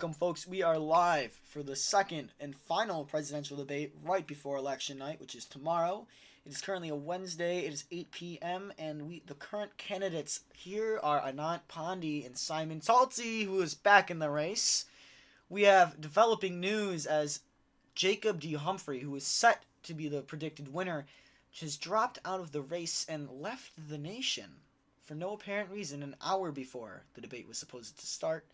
welcome, folks. We are live for the second and final presidential debate right before election night, which is tomorrow. It is currently a Wednesday. It is 8 p.m. and the current candidates here are Anant Pandey and Simon Talty, who is back in the race. We have developing news as Jacob D. Humphrey, who is set to be the predicted winner, has dropped out of the race and left the nation for no apparent reason an hour before the debate was supposed to start.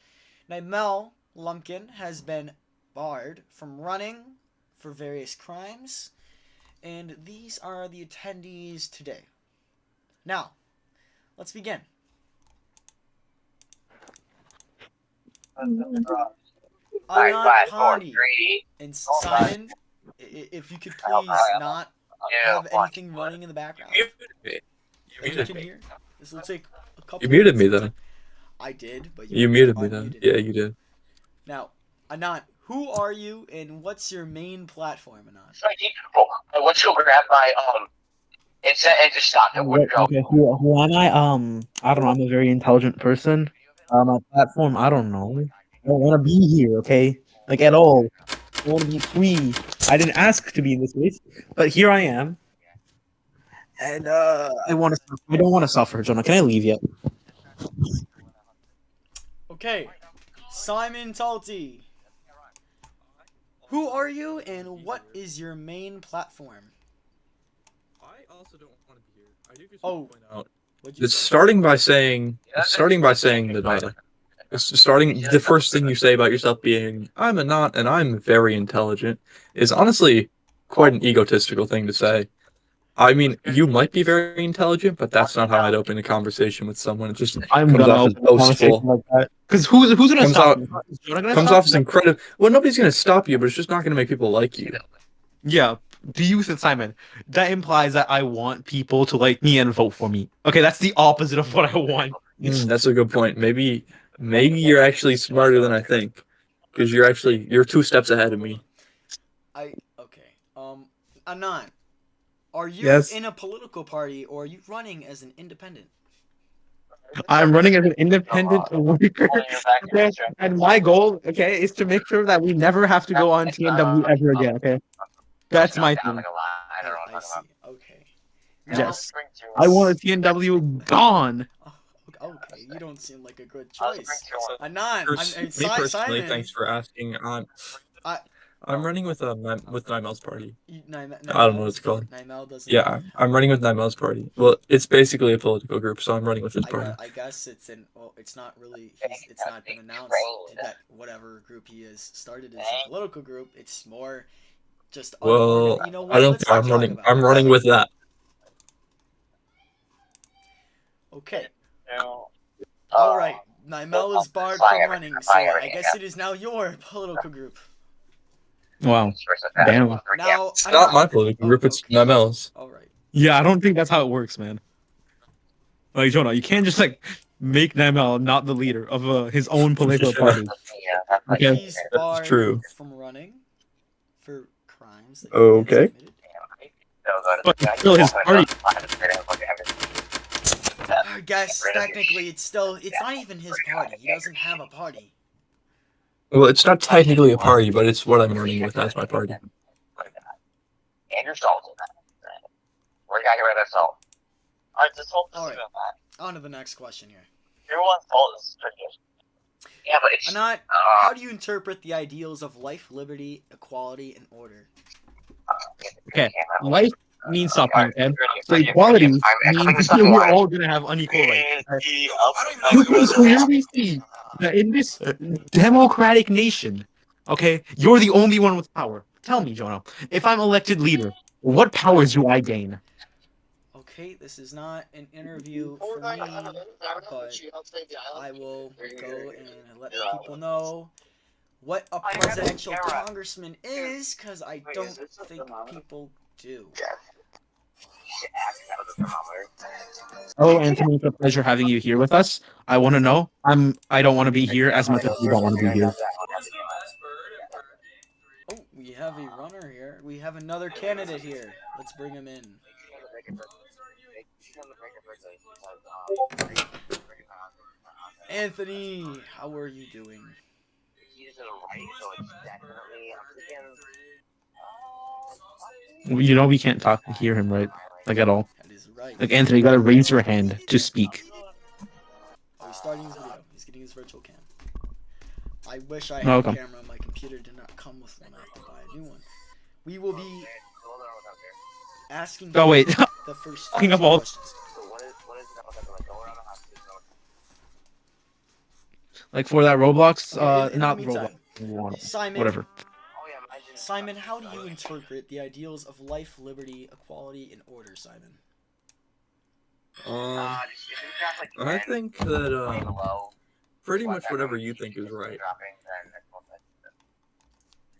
Nymel Lumpkin has been barred from running for various crimes, and these are the attendees today. Now, let's begin. Anant Pandey and Simon, if you could please not have anything running in the background. You can hear. This will take a couple. You muted me then. I did, but you muted me then. Yeah, you did. Now, Anant, who are you and what's your main platform, Anant? Once you grab my and just stop it. Okay, who am I? I don't know. I'm a very intelligent person. My platform, I don't know. I don't want to be here. Okay, like at all. I want to be free. I didn't ask to be in this place, but here I am. And I want to. I don't want to suffer, Jonah. Can I leave yet? Okay, Simon Talty. Who are you and what is your main platform? I also don't want to be here. I do just want to point out. It's starting by saying that the first thing you say about yourself being I'm a not and I'm very intelligent is honestly quite an egotistical thing to say. I mean, you might be very intelligent, but that's not how I'd open a conversation with someone. It just comes off as boastful. Like that. Because who's gonna stop me? Comes off as incredible. Well, nobody's gonna stop you, but it's just not gonna make people like you. Yeah. Do you, Simon? That implies that I want people to like me and vote for me. Okay, that's the opposite of what I want. That's a good point. Maybe you're actually smarter than I think, because you're 2 steps ahead of me. Anant, are you in a political party or are you running as an independent? I'm running as an independent worker, okay? And my goal, okay, is to make sure that we never have to go on TNW ever again, okay? That's my thing. I see. Okay. Yes. I want a TNW gone. Okay, you don't seem like a good choice. Anant, Me personally, Simon. thanks for asking. I'm running with Nymel's party. I don't know what it's called. Nymel doesn't. Yeah, I'm running with Nymel's party. Well, it's basically a political group, so I'm running with his party. I guess it's it's not really. It's not been announced that whatever group he has started is a political group. It's more just. Well, you know what? I don't think I'm running. I'm running with that. Okay. All right. Nymel is barred from running, so I guess it is now your political group. Wow. Damn. Now, it's not my political group, it's Nymel's. All right. Yeah, I don't think that's how it works, man. Like, Jonah, you can't just, like, make Nymel not the leader of his own political party. Okay. He's barred true. from running for crimes that okay. But still his party. I guess technically it's not even his party. He doesn't have a party. Well, it's not technically a party, but it's what I'm running with as my party. And your salt in that. We're gonna get rid of salt. Alright, the salt is that. On to the next question here. Everyone's salt is tricky. Yeah, but it's Anant, how do you interpret the ideals of life, liberty, equality, and order? Okay, life means something, and so equality means we're all gonna have unequal rights. You can clearly see that in this democratic nation, okay, you're the only one with power. Tell me, Jonah, if I'm elected leader, what powers do I gain? Okay, this is not an interview for me, but I will go and let people know what a presidential congressman is, because I don't think people do. Oh, Anthony, it's a pleasure having you here with us. I want to know. I don't want to be here as much as you don't want to be here. Oh, we have a runner here. We have another candidate here. Let's bring him in. Anthony, how are you doing? to the right, so it's definitely. I'm thinking. You know we can't talk and hear him, right? Like at all. That is right. Like Anthony, you gotta raise your hand to speak. Oh, he's starting his video. He's getting his virtual cam. I wish I Oh, had a okay. camera. My computer did not come with one. I have to buy a new one. We will be asking Oh wait, the first Talking of two all- questions. So what is the network like? Go around the house. like for that Roblox, Okay, in the not meantime, Roblox, Simon. whatever. Oh yeah, mine didn't. Simon, how do you interpret the ideals of life, liberty, equality, and order, Simon? I think that pretty much whatever you think is right.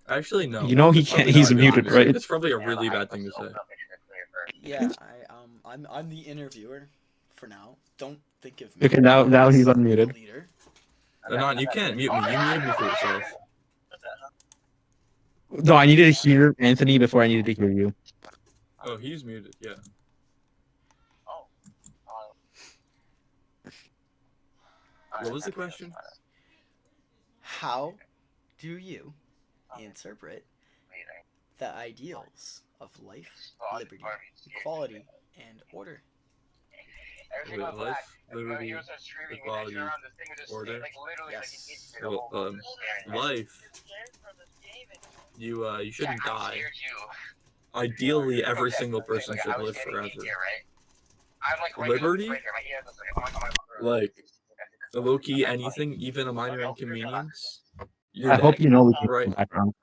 Actually, no. You know he It's probably can't. He's not a good thing muted, to say. right? It's probably a really bad thing to say. Yeah, I'm the interviewer for now. Don't think of me Okay, now as he's the unmuted. leader. Anon, you can't mute me. You muted me for yourself. No, I needed to hear Anthony before I needed to hear you. Oh, he's muted. Yeah. What was the question? How do you interpret the ideals of life, liberty, equality, and order? Wait, life, liberty, equality, order. Yes. Well, life. You shouldn't die. Ideally, every single person should live forever. Liberty, like low-key anything, even a minor inconvenience. You're I dead. hope you know we can hear Right. the background.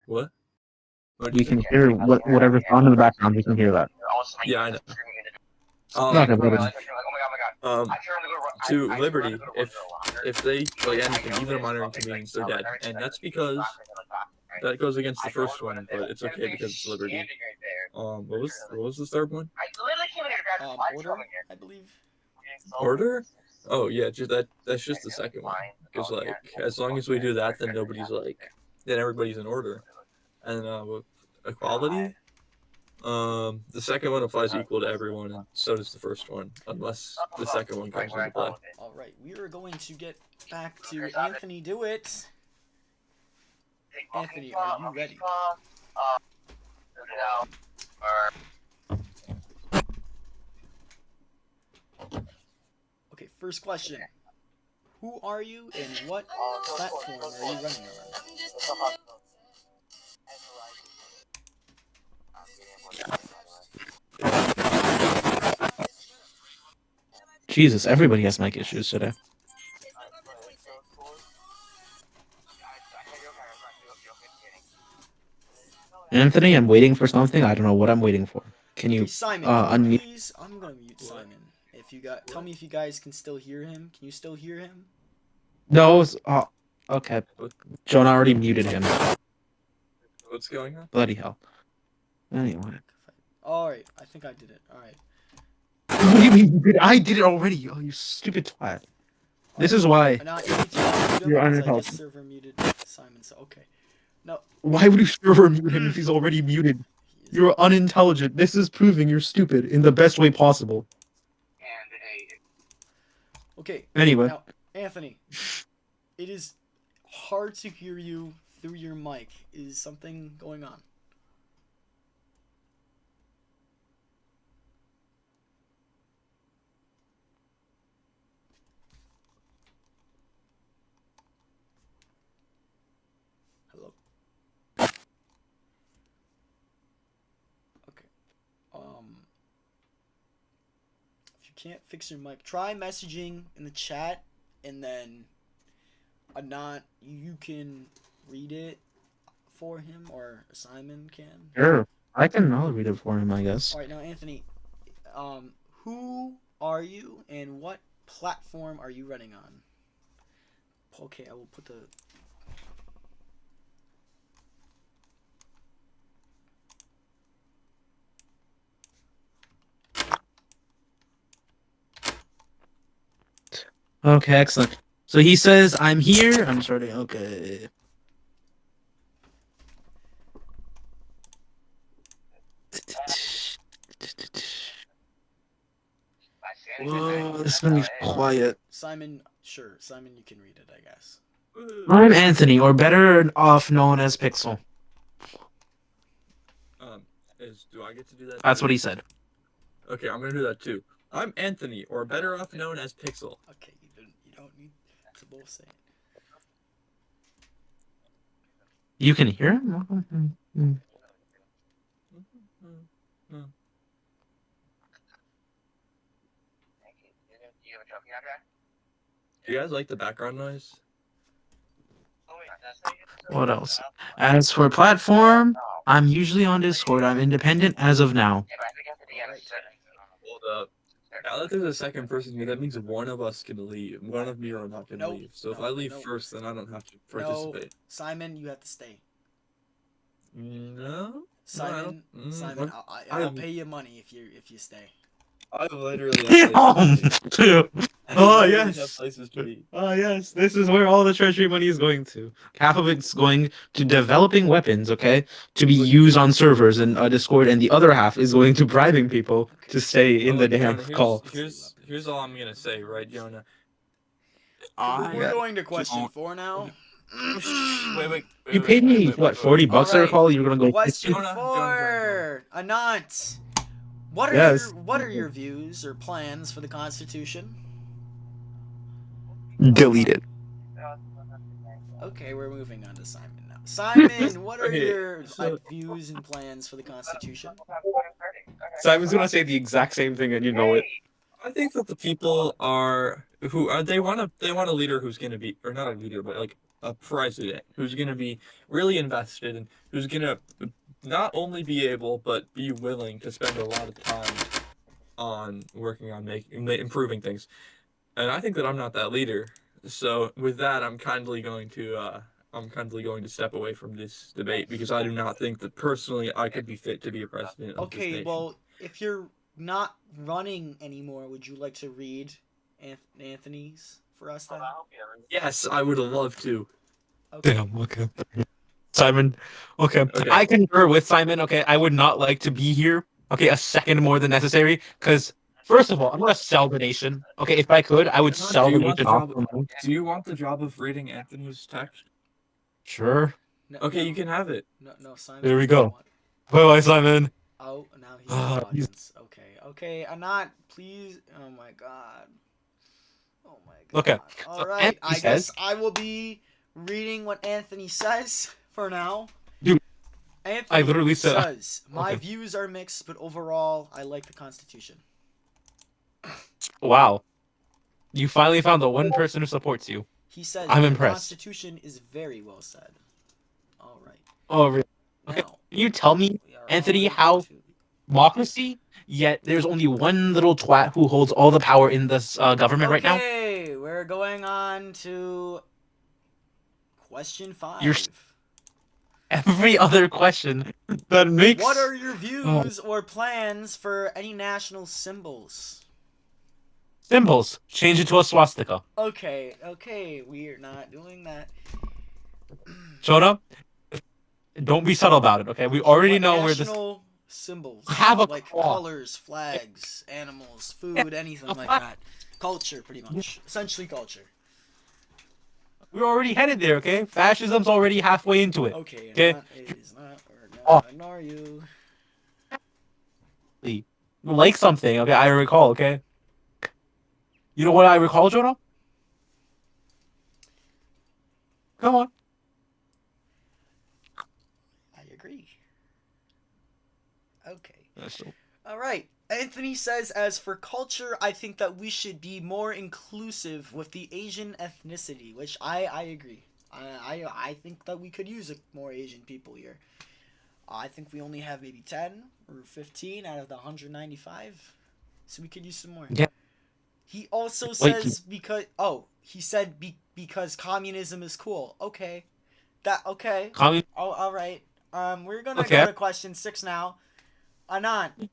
What? What'd We you can say? hear whatever's on in the background. We can hear that. Yeah, I know. Okay, whatever. To liberty, if they like anything, even a minor inconvenience, they're dead, and that's because that goes against the first one, but it's okay because it's liberty. What was the third one? Order, I believe. Order? Oh yeah, just that's just the second one. Because like as long as we do that, then then everybody's in order. And with equality, the second one applies equal to everyone, and so does the first one, unless the second one comes into play. All right, we are going to get back to Anthony Dewitt. Anthony, are you ready? Okay, first question. Who are you and what platform are you running on? Jesus, everybody has mic issues today. Anthony, I'm waiting for something. I don't know what I'm waiting for. Can you Okay, Simon, unmute? please? I'm gonna mute Simon. If you got, tell me if you guys can still hear him. Can you still hear him? No. Okay. Jonah already muted him. What's going on? Bloody hell. Anyway. All right, I think I did it. All right. What do you mean you did? I did it already. Oh, you stupid twat. This is why. Now you need to unmute him You're because I unintelligent. just server muted Simon. So okay. No. Why would you server mute him if he's already muted? You're unintelligent. This is proving you're stupid in the best way possible. Okay. Anyway. Now, Anthony, it is hard to hear you through your mic. Is something going on? Hello? Okay. If you can't fix your mic, try messaging in the chat, and then you can read it for him, or Simon can. Sure. I'll read it for him, I guess. All right, now Anthony, who are you and what platform are you running on? Okay, I will put the. Okay, excellent. So he says, I'm here. I'm starting. Okay. Whoa, this is gonna be quiet. Simon, sure, Simon, you can read it, I guess. I'm Anthony, or better off known as Pixel. Do I get to do that? That's too? what he said. Okay, I'm gonna do that too. I'm Anthony, or better off known as Pixel. Okay, you don't need to both say it. You can hear him? You have a trophy on there? Do you guys like the background noise? Oh, wait, that's how you What else? As for platform, I'm usually on Discord. I'm independent as of now. Yeah, but I think you have to be on a Alright. certain. Hold up. Now that there's a second person here, that means one of us can leave. One of me are not gonna Nope, leave. So if no, I leave no. first, then I don't have to No, participate. Simon, you have to stay. No. Simon, No, Simon, I'll pay you money if you stay. I literally have places to be. I Oh literally yes. have places to be. Oh yes, this is where all the treasury money is going to. Half of it's going to developing weapons, okay, to be used on servers and Discord, and the other half is going to bribing people to stay in the Look, damn Jonah, call. here's all I'm gonna say, right, Jonah? We're I going to question don't. 4 now. Wait. You paid me what, $40, I Alright, recall. You're gonna go. Question Jonah. 4. Anant, what are Yes. your views or plans for the Constitution? Delete it. Okay, we're moving on to Simon now. Simon, what are Okay, your so- views and plans for the Constitution? Simon's gonna say the exact same thing, and you know it. I think that the people are who are they want a leader who's gonna be, or not a leader, but like a president who's gonna be really invested and who's gonna not only be able but be willing to spend a lot of time on working on improving things. And I think that I'm not that leader. So with that, I'm kindly going to step away from this debate because I do not think that personally I could be fit to be a president of this Okay, nation. well, if you're not running anymore, would you like to read Anthony's for us then? Yes, I would love to. Okay. Damn. Okay. Simon. Okay. Okay. I concur with Simon. Okay. I would not like to be here. Okay, a second more than necessary. Because first of all, I'm gonna sell the nation. Okay, if I could, I would sell Do the you want nation the off. job? Do you want the job of reading Anthony's text? Sure. No, Okay, no, you can have it. No, Simon. There we you go. don't want- Bye bye, Simon. Oh, now he's in the He's- audience. Okay, Anant, please. Oh my god. Oh my god. Okay, All so right. Anthony I guess says- I will be reading what Anthony says for now. Dude, Anthony I literally said- says, "My Okay. views are mixed, but overall, I like the Constitution." Wow. You finally found the one person who supports you. He says I'm the impressed. Constitution is very well said. All right. Oh, really? Now, Okay. Can you tell me, we are Anthony, on how to- democracy, yet there's only one little twat who holds all the power in this government right now? Okay, we're going on to question 5. You're- Every other question that makes... What are your views or plans for any national symbols? Symbols. Change it to a swastika. Okay, we're not doing that. Jonah, don't be subtle about it, okay? We already What know where this... national symbols Have a like claw. colors, flags, animals, food, anything like that. Culture, pretty much. Essentially culture. We're already headed there, okay? Fascism's already halfway into it. Okay, Okay. It is not. We're Oh. gonna ignore you. Like something, okay? I recall, okay? You know what I recall, Jonah? Come on. I agree. Okay. All right. Anthony says, as for culture, I think that we should be more inclusive with the Asian ethnicity, which I agree. I think that we could use more Asian people here. I think we only have maybe 10 or 15 out of the 195, so we could use some more. Yeah. He also Wait, says because communism is cool. Okay. Okay. Oh, all right. We're gonna go to question 6 now. Anant.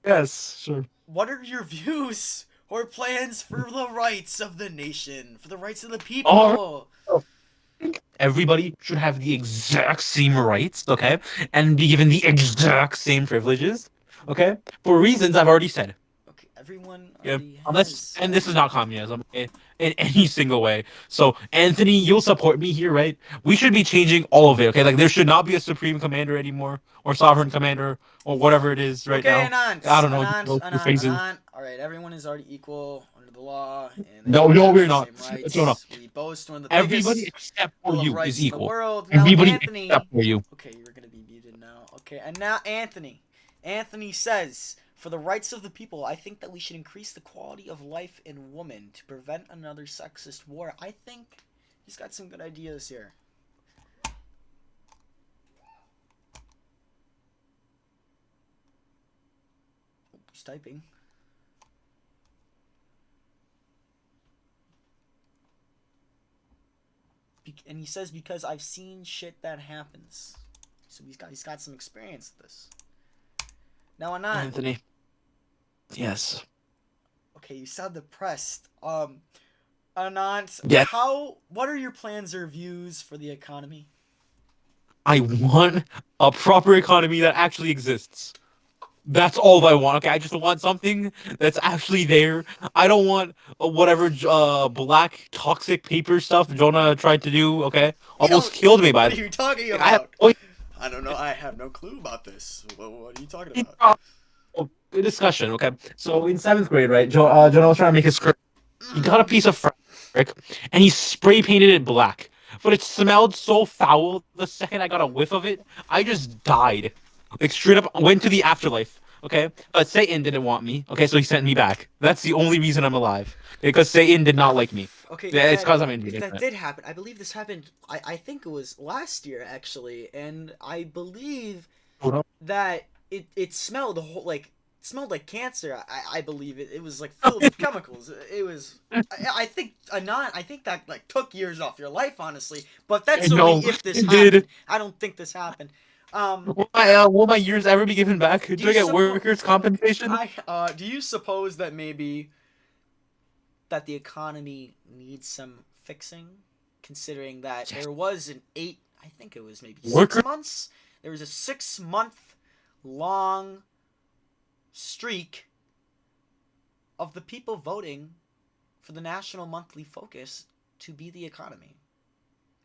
Yes, sure. What are your views or plans for the rights of the nation, for the rights of the people? Everybody should have the exact same rights, okay? And be given the exact same privileges, okay? For reasons I've already said. Okay, Everyone Yeah. already Unless, has. and this is not communism, okay? In any single way. So, Anthony, you'll support me here, right? We should be changing all of it, okay? Like, there should not be a supreme commander anymore, or sovereign commander, or whatever it is right Okay, now. I Anant, don't know Anant, the Anant, phrases. Anant. All right, everyone is already equal under the law, and they No, all no, have we're the not. same Jonah, rights. We boast one of the everybody biggest except for Bill of you is Rights in the equal. world. Now, Everybody Anthony. except for you. Okay, you're gonna be muted now. Okay, and now Anthony. Anthony says, for the rights of the people, I think that we should increase the quality of life in women to prevent another sexist war. I think he's got some good ideas here. He's typing. And he says because I've seen shit that happens. So he's got some experience with this. Now Anand. Anthony. Yes. Okay, you sound depressed. Anand, Yeah. what are your plans or views for the economy? I want a proper economy that actually exists. That's all I want. Okay, I just want something that's actually there. I don't want whatever black toxic paper stuff Jonah tried to do. Okay, almost killed me by What are that. you talking I have about? I don't know. I have no clue about this. What are you talking about? good discussion. Okay, so in seventh grade, right? Jonah was trying to make his script. He got a piece of fabric and he spray painted it black. But it smelled so foul the second I got a whiff of it, I just died. Like straight up went to the afterlife. Okay? But Satan didn't want me. Okay, so he sent me back. That's the only reason I'm alive. Because Satan did not like me. Okay, Yeah, it's because I'm if Indian. that did happen, I believe this happened. I think it was last year actually, and I believe that it smelled the whole like smelled like cancer. I believe it was like filled with chemicals. It was. I think I think that like took years off your life, honestly. But that's only if this it happened. did. I don't think this happened. Will my years ever be given back? Do I get workers' compensation? Do you suppose that maybe that the economy needs some fixing, considering that there was I think it was maybe 6 months. There was a 6-month long streak of the people voting for the National Monthly Focus to be the economy.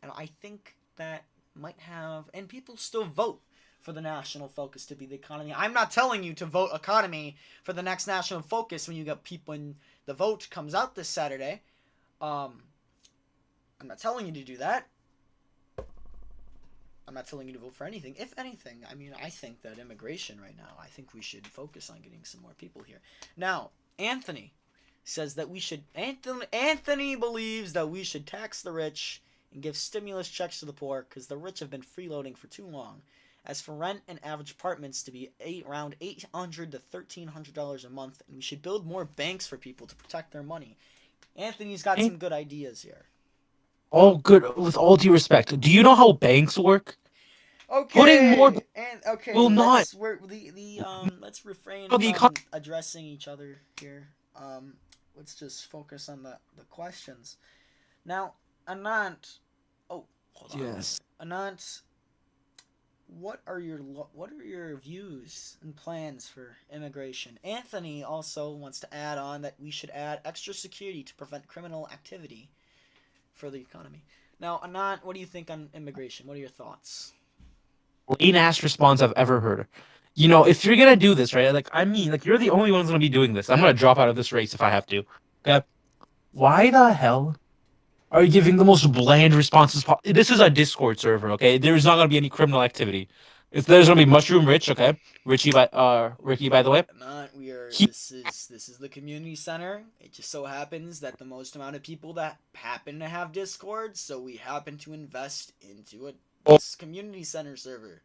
And I think that might have, and people still vote for the National Focus to be the economy. I'm not telling you to vote economy for the next National Focus when you got people, when the vote comes out this Saturday. I'm not telling you to do that. I'm not telling you to vote for anything. If anything, I mean, I think that immigration right now, I think we should focus on getting some more people here. Now, Anthony says that we should, Anthony believes that we should tax the rich and give stimulus checks to the poor because the rich have been freeloading for too long. As for rent and average apartments to be around $800 to $1,300 a month, and we should build more banks for people to protect their money. Anthony's got some good ideas here. All good, with all due respect. Do you know how banks work? Okay, Putting more and okay, will not. Let's refrain The from addressing each other here. Let's just focus on the questions. Now, Anant, hold on. Yes. Anant, what are your views and plans for immigration? Anthony also wants to add on that we should add extra security to prevent criminal activity for the economy. Now, Anant, what do you think on immigration? What are your thoughts? Lame ass response I've ever heard. You know, if you're gonna do this, right? Like, I mean, like, you're the only one's gonna be doing this. I'm gonna drop out of this race if I have to. Okay? Why the hell are you giving the most bland responses? This is a Discord server, okay? There's not gonna be any criminal activity. If there's gonna be Mushroom Rich, okay? Ricky, by the way. This is the community center. It just so happens that the most amount of people that happen to have Discord, so we happen to invest into this community center server.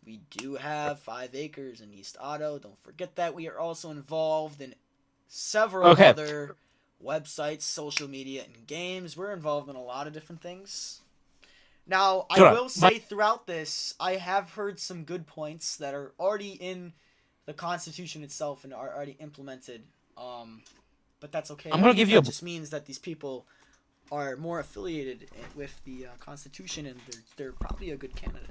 We do have 5 acres in East Otto. Don't forget that. We are also involved in several other websites, social media, and games. We're involved in a lot of different things. Now, I will say throughout this, I have heard some good points that are already in the Constitution itself and are already implemented. But that's okay. I'm gonna give you. That just means that these people are more affiliated with the Constitution, and they're probably a good candidate.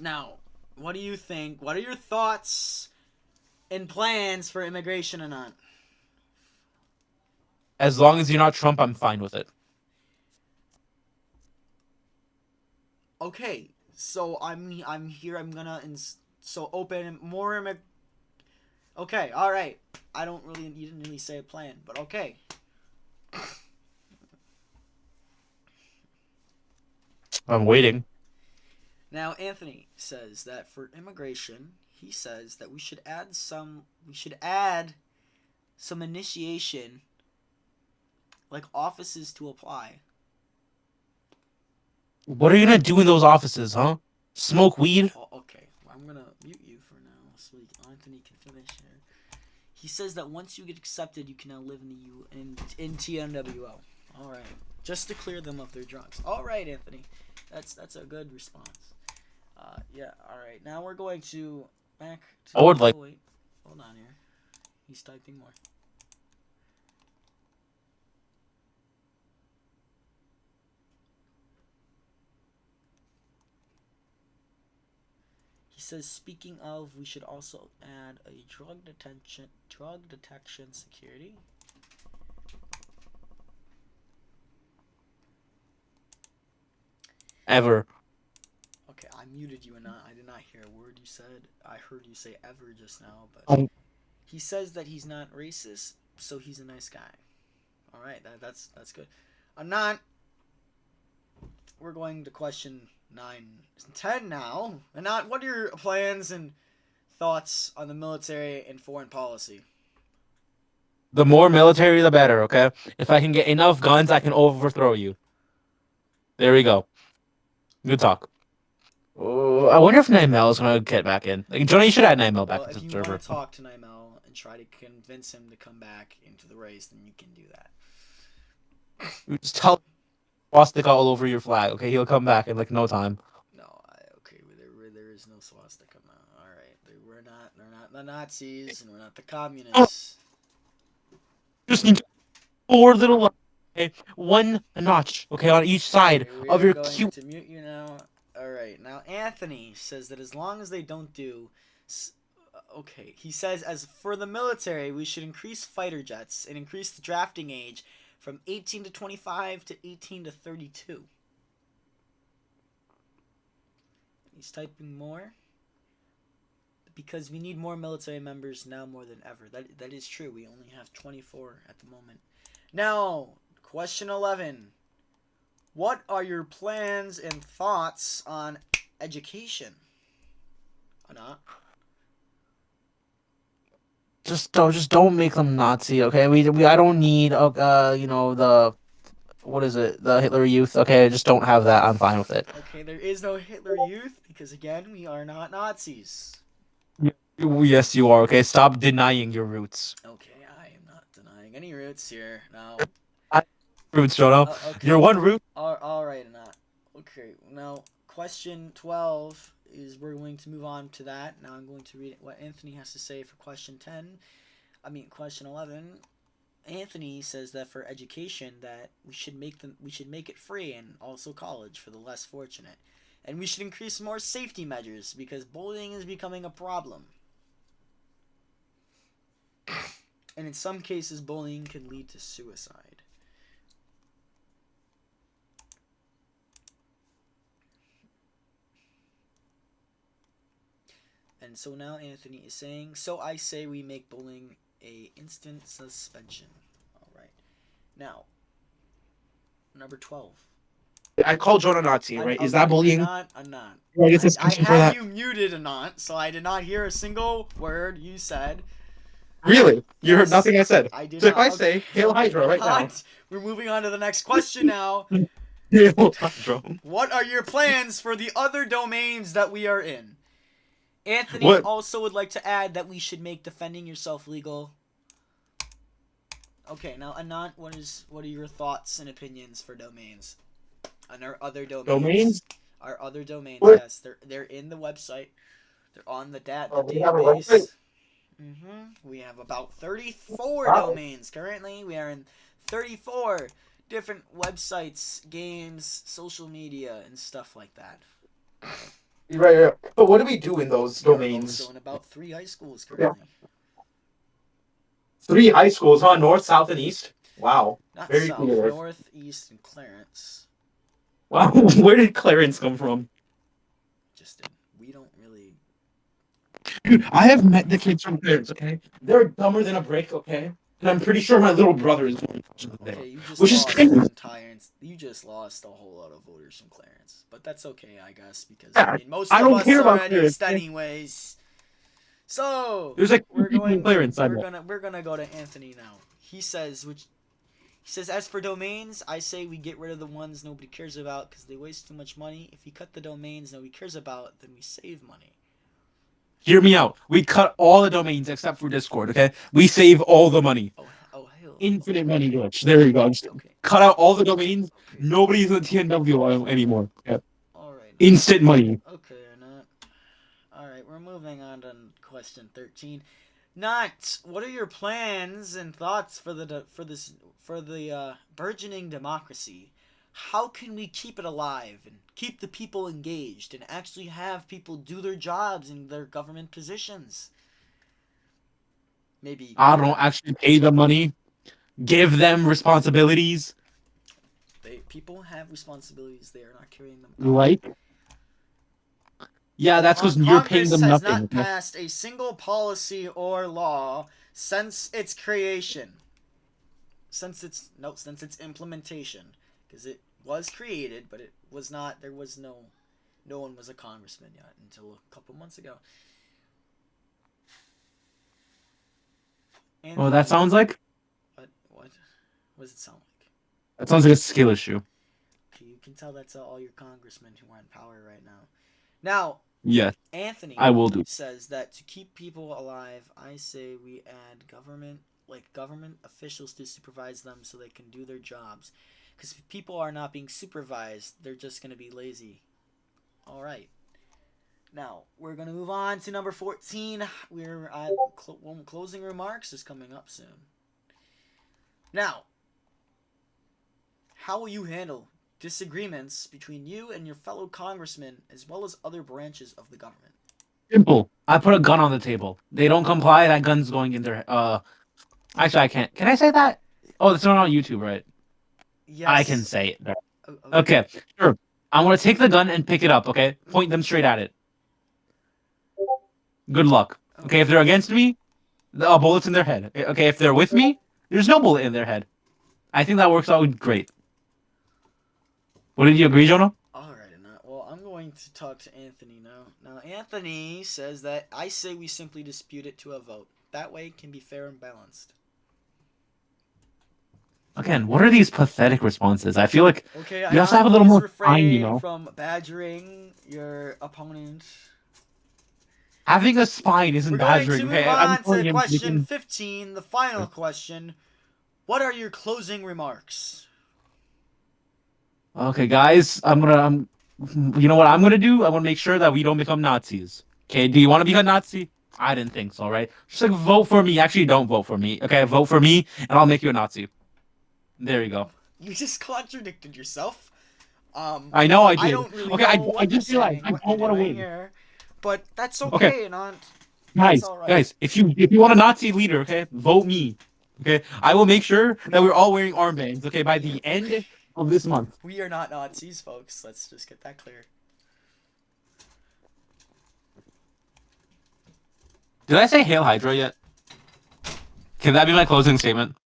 Now, what do you think? What are your thoughts And plans for immigration or not? As long as you're not Trump, I'm fine with it. Okay, so I'm here. I'm gonna so open more Okay, all right. I don't really. You didn't really say a plan, but okay. I'm waiting. Now Anthony says that for immigration, he says that we should add some. We should add some initiation, like offices to apply. What are you gonna do in those offices, huh? Smoke weed? Oh, okay, I'm gonna mute you for now so Anthony can finish here. He says that once you get accepted, you can now live in the in TNWO. All right, just to clear them of their drugs. All right, Anthony, that's a good response. Yeah. All right. Now we're going to back to. I would like. Oh, wait. Hold on here. He's typing more. He says, speaking of, we should also add a drug detection security. Ever. Okay, I muted you and I did not hear a word you said. I heard you say ever just now, but he says that he's not racist, so he's a nice guy. All right, that's good. I'm not. We're going to question 9, 10 now. And not. What are your plans and thoughts on the military and foreign policy? The more military, the better, okay? If I can get enough guns, I can overthrow you. There we go. Good talk. I wonder if Naimel is going to get back in. Like, Johnny, you should add Naimel back Well, as if an you observer. want to talk to Naimel and try to convince him to come back into the race, then you can do that. Just tell swastika all over your flag, okay? He'll come back in like no time. No, okay, there is no swastika now. All right, they're not the Nazis, and we're not the communists. Just need 4 little, okay? 1 notch, okay, on each side Okay, we of are your going cute. to mute you now. All right, now Anthony says that as long as they don't do. Okay, he says as for the military, we should increase fighter jets and increase the drafting age from 18 to 25 to 18 to 32. He's typing more because we need more military members now more than ever. That is true. We only have 24 at the moment. Now, question 11. What are your plans and thoughts on education? Anat? Just don't make them Nazi, okay? I don't need the what is it? The Hitler Youth. Okay, just don't have that. I'm fine with it. Okay, there is no Hitler Youth because again, we are not Nazis. Yes, you are. Okay, stop denying your roots. Okay, I am not denying any roots here. Now, Roots, Jono. okay. You're one root. All right, Anat. Okay, now question 12 is we're going to move on to that. Now I'm going to read what Anthony has to say for question 10. Question 11. Anthony says that for education that we should make it free and also college for the less fortunate. And we should increase more safety measures because bullying is becoming a problem. And in some cases bullying can lead to suicide. And so now Anthony is saying, so I say we make bullying a instant suspension. All right. Now, number 12. I called Jonah Nazi, right? Is that bullying? I'm not. I had you muted a not, so I did not hear a single word you said. Really? You Yes, heard nothing I said. I did So not. if I say Hail Hydra right now. We're moving on to the next question now. Hail Hydra. What are your plans for the other domains that we are in? Anthony also would like to add that we should make defending yourself legal. Okay, now Anant, what are your thoughts and opinions for domains? On our other domains. Domains? Our other domains, What? yes. They're in the website. They're on the We have a website? database. We have about 34 domains currently. We are in 34 different websites, games, social media, and stuff like that. Right. But what do we do in those We are domains? also in about 3 high schools currently. 3 high schools, huh? North, South, and East. Wow. Not Very south, cool. north, east, and Clarence. Wow. Where did Clarence come from? Just did. We don't really. Dude, I have met the kids from Clarence, okay? They're dumber than a brick, okay? And I'm pretty sure my little brother is going to Okay, you just which is lost crazy. an entire. You just lost a whole lot of voters from Clarence, but that's okay, I guess, because I Yeah, mean most I of don't us care are about at Clarence. East anyways. So There's like 2 we're people in going. Clarence. I We're know. gonna go to Anthony now. He says, as for domains, I say we get rid of the ones nobody cares about because they waste too much money. If we cut the domains nobody cares about, then we save money. Hear me out. We cut all the domains except for Discord, okay? We save all the money. Oh hell. Infinite money glitch. There you go. Just Okay. cut out all the domains. Okay. Nobody's in TNW anymore. Yep. All right. Instant money. Okay, not. All right, we're moving on to question 13. Not. What are your plans and thoughts for the burgeoning democracy? How can we keep it alive and keep the people engaged and actually have people do their jobs in their government positions? Maybe. I don't know. Actually pay them money. Give them responsibilities. People have responsibilities. They are not carrying them out. Like? Yeah, that's because you're paying them Congress has nothing. not passed a single policy or law since its creation. Since its implementation, because it was created, but it was not. There was no one was a congressman yet until a couple months ago. Well, that sounds like. What does it sound like? That sounds like a skill issue. Okay, you can tell that's all your congressmen who are in power right now. Now, Yes, Anthony I will do. says that to keep people alive, I say we add government officials to supervise them so they can do their jobs. Because if people are not being supervised, they're just going to be lazy. All right. Now, we're going to move on to number 14. We're at closing remarks is coming up soon. Now, how will you handle disagreements between you and your fellow congressmen as well as other branches of the government? Simple. I put a gun on the table. They don't comply. That gun's going in their. Actually, I can't. Can I say that? Oh, it's not on YouTube, right? Yes. I can say it. Okay. Okay, sure. I'm gonna take the gun and pick it up. Okay, point them straight at it. Good luck. Okay, if they're against me, the bullet's in their head. Okay, if they're with me, there's no bullet in their head. I think that works out great. What did you agree, Jonah? All right, well, I'm going to talk to Anthony now. Now, Anthony says that I say we simply dispute it to a vote. That way, it can be fair and balanced. Again, what are these pathetic responses? I feel like okay, you have to have a little more refrain time, you know. From badgering your opponent. Having a spine isn't badgering. We're going to move on to question 15, the final question. What are your closing remarks? Okay, guys, you know what I'm gonna do? I'm gonna make sure that we don't become Nazis. Okay, do you want to become Nazi? I didn't think so, right? Just like vote for me. Actually, don't vote for me. Okay, vote for me, and I'll make you a Nazi. There you go. You just contradicted yourself. I know I did. I don't really okay, know I just realized I don't want to win. Here, but that's okay. Okay. Guys, if you want a Nazi leader, okay, vote me. Okay, I will make sure that we're all wearing armbands. Okay, by the end of this month. We are not Nazis, folks. Let's just get that clear. Did I say Hail Hydra yet? Can that be my closing statement?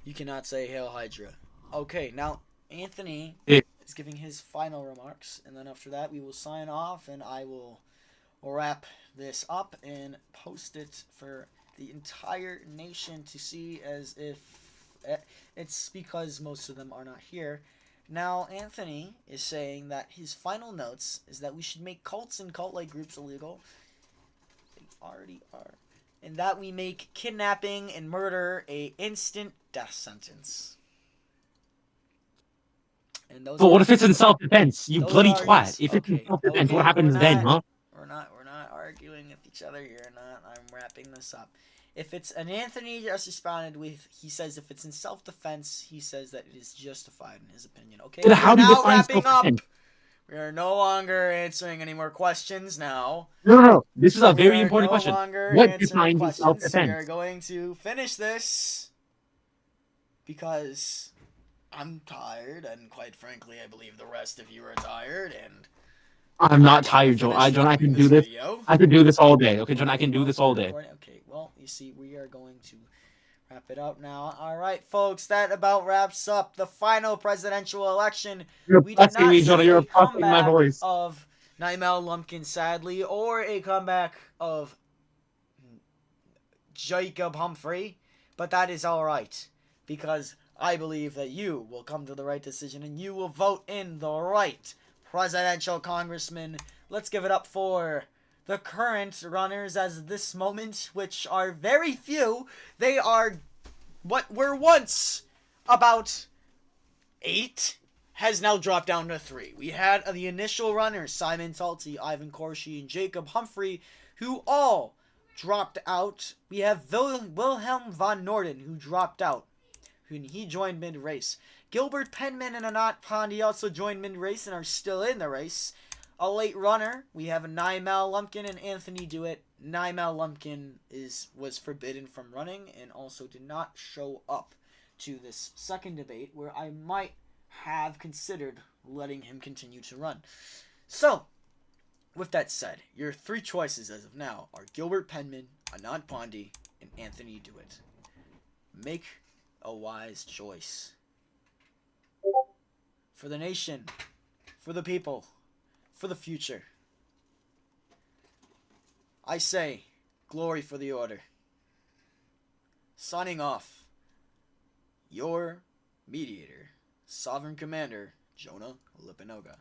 You cannot say Hail Hydra. Okay, now Anthony is giving his final remarks, and then after that we will sign off, and I will wrap this up and post it for the entire nation to see, as if it's because most of them are not here. Now, Anthony is saying that his final notes is that we should make cults and cult-like groups illegal. They already are. And that we make kidnapping and murder a instant death sentence. And those. But what if it's in self-defense? You bloody twat! If it's in self-defense, what happens then, huh? We're not arguing with each other here. I'm wrapping this up. If it's an Anthony just responded with, he says if it's in self-defense, he says that it is justified in his opinion. Okay, But how do you define wrapping up. We are no longer answering any more questions now. No. This is a very We are important no question. longer What answering defines questions. We self-defense? are going to finish this because I'm tired, and quite frankly, I believe the rest of you are tired, and I'm not tired, John. John, I can do this. I can do this all day. Okay, John, I can do this all day. Okay, well, you see, we are going to wrap it up now. All right, folks, that about wraps up the final presidential election. We did not see You're a oppressing my comeback voice. of Naimel Lumpkin, sadly, or a comeback of Jacob Humphrey, but that is all right, because I believe that you will come to the right decision and you will vote in the right presidential congressman. Let's give it up for the current runners as this moment, which are very few. They are what were once about 8, has now dropped down to 3. We had the initial runners, Simon Talty, Ivan Korshi, and Jacob Humphrey, who all dropped out. We have Wilhelm von Norden, who dropped out. He joined mid-race. Gilbert Penman and Anat Pandey also joined mid-race and are still in the race. A late runner, we have Naimel Lumpkin and Anthony Dewitt. Naimel Lumpkin was forbidden from running and also did not show up to this second debate, where I might have considered letting him continue to run. So, with that said, your 3 choices as of now are Gilbert Penman, Anand Pandey, and Anthony Dewitt. Make a wise choice. For the nation, for the people, for the future. I say, glory for the order. Signing off, your mediator, Sovereign Commander, Jonah Lipinoga.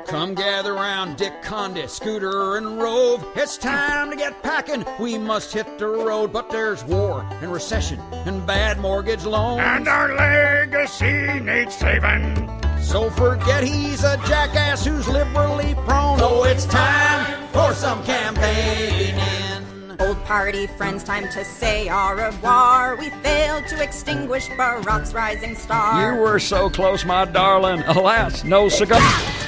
Come gather round Dick Condit, Scooter, and Rove. It's time to get packing. We must hit the road, but there's war and recession and bad mortgage loans. And our legacy needs saving. So forget he's a jackass who's liberally prone. Oh, it's time for some campaigning. Old party friends, time to say au revoir. We failed to extinguish Barack's rising star. You were so close, my darling. Alas, no cigar.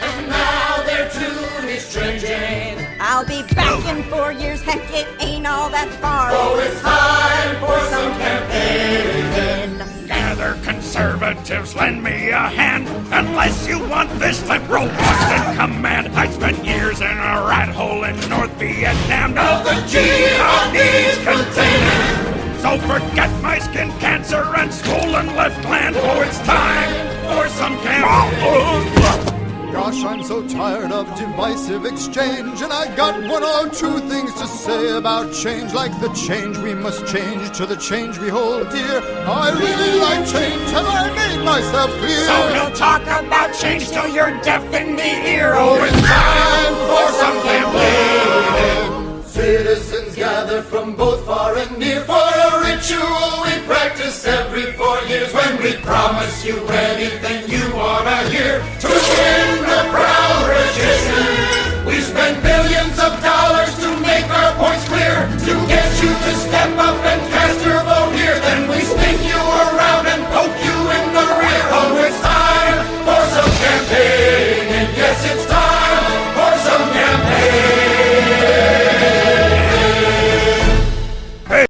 And now their tune is changing. I'll be back in 4 years. Heck, it ain't all that far. Oh, it's time for some campaigning. Gather conservatives, lend me a hand. Unless you want this type robust in command. I spent years in a rat hole in North Vietnam. Now the jihad needs containing. So forget my skin cancer and swollen left gland. Oh, it's time for some campaign. Gosh, I'm so tired of divisive exchange, and I got 1 or 2 things to say about change, like the change we must change to the change we hold dear. I really like change, have I made myself clear? So we'll talk about change till you're deaf in the ear. Oh, it's time for some campaigning. Citizens gather from both far and near for a ritual we practice every 4 years, when we promise you anything